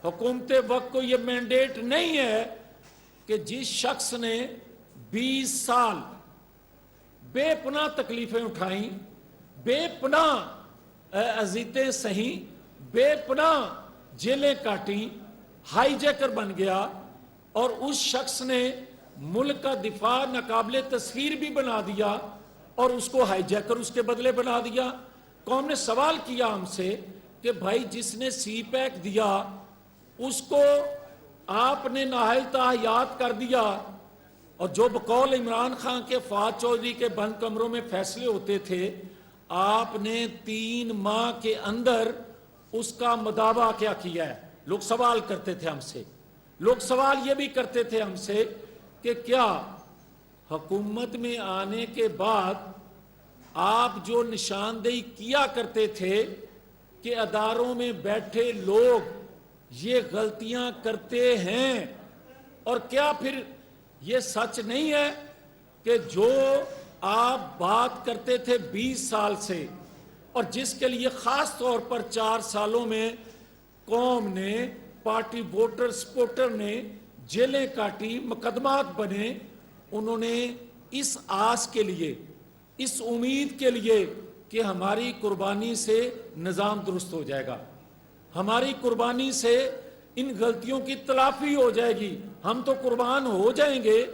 حکومت وقت کو یہ مینڈیٹ نہیں ہے کہ جس شخص نے 20 سال بے پناہ تکلیفیں اٹھائیں، بے پناہ اذیتیں سہیں، بے پناہ جیلیں کاٹیں، ہائی جیکر بن گیا، اور اس شخص نے ملک کا دفاع ناقابل تسخیر بھی بنا دیا اور اس کو ہائی جیکر اس کے بدلے بنا دیا۔ قوم نے سوال کیا ہم سے کہ بھائی جس نے سی پیک دیا اس کو آپ نے نااہل تحیات کر دیا، اور جو بقول عمران خان کے فواد چودھری کے بند کمروں میں فیصلے ہوتے تھے، آپ نے 3 ماہ کے اندر اس کا مداوع کیا کیا ہے؟ لوگ سوال کرتے تھے ہم سے، لوگ سوال یہ بھی کرتے تھے ہم سے کہ کیا حکومت میں آنے کے بعد آپ جو نشاندہی کیا کرتے تھے کہ اداروں میں بیٹھے لوگ یہ غلطیاں کرتے ہیں، اور کیا پھر یہ سچ نہیں ہے کہ جو آپ بات کرتے تھے 20 سال سے، اور جس کے لیے خاص طور پر 4 سالوں میں قوم نے، پارٹی ووٹر سپورٹر نے جیلیں کاٹی، مقدمات بنے، انہوں نے اس آس کے لیے، اس امید کے لیے کہ ہماری قربانی سے نظام درست ہو جائے گا، ہماری قربانی سے ان غلطیوں کی تلافی ہو جائے گی، ہم تو قربان ہو جائیں گے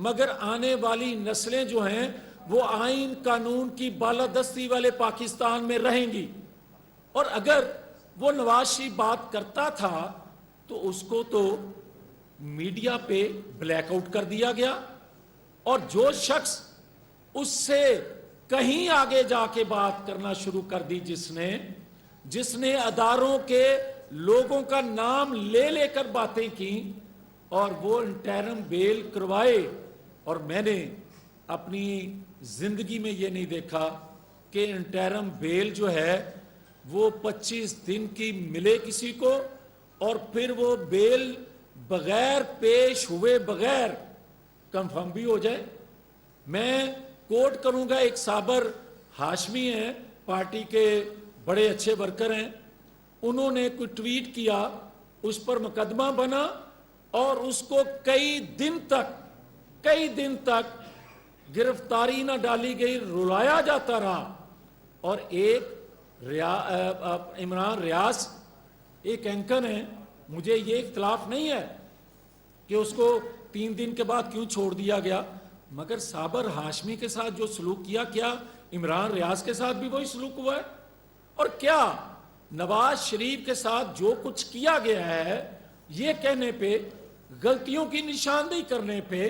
مگر آنے والی نسلیں جو ہیں وہ آئین قانون کی بالادستی والے پاکستان میں رہیں گی۔ اور اگر وہ نواز شریف بات کرتا تھا تو اس کو تو میڈیا پہ بلیک آؤٹ کر دیا گیا، اور جو شخص اس سے کہیں آگے جا کے بات کرنا شروع کر دی، جس نے اداروں کے لوگوں کا نام لے لے کر باتیں کی اور وہ انٹرم بیل کروائے، اور میں نے اپنی زندگی میں یہ نہیں دیکھا کہ انٹرم بیل جو ہے وہ 25 دن کی ملے کسی کو اور پھر وہ بیل بغیر پیش ہوئے بغیر کنفرم بھی ہو جائے۔ میں کوٹ کروں گا، ایک صابر ہاشمی ہیں، پارٹی کے بڑے اچھے ورکر ہیں، انہوں نے کوئی ٹویٹ کیا، اس پر مقدمہ بنا اور اس کو کئی دن تک گرفتاری نہ ڈالی گئی، رلایا جاتا رہا، اور ایک عمران ریاض ایک اینکر ہیں، مجھے یہ اختلاف نہیں ہے کہ اس کو 3 دن کے بعد کیوں چھوڑ دیا گیا، مگر صابر ہاشمی کے ساتھ جو سلوک کیا عمران ریاض کے ساتھ بھی وہی سلوک ہوا ہے؟ اور کیا نواز شریف کے ساتھ جو کچھ کیا گیا ہے یہ کہنے پہ، غلطیوں کی نشاندہی کرنے پہ،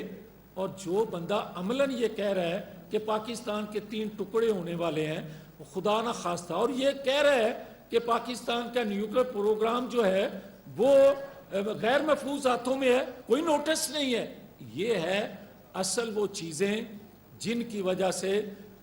اور جو بندہ عملاً یہ کہہ رہا ہے کہ پاکستان کے 3 ٹکڑے ہونے والے ہیں، وہ خدا نہ خواستہ، اور یہ کہہ رہا ہے کہ پاکستان کا نیوکلیر پروگرام جو ہے وہ غیر محفوظ ہاتھوں میں ہے، کوئی نوٹس نہیں ہے، یہ ہے اصل وہ چیزیں جن کی وجہ سے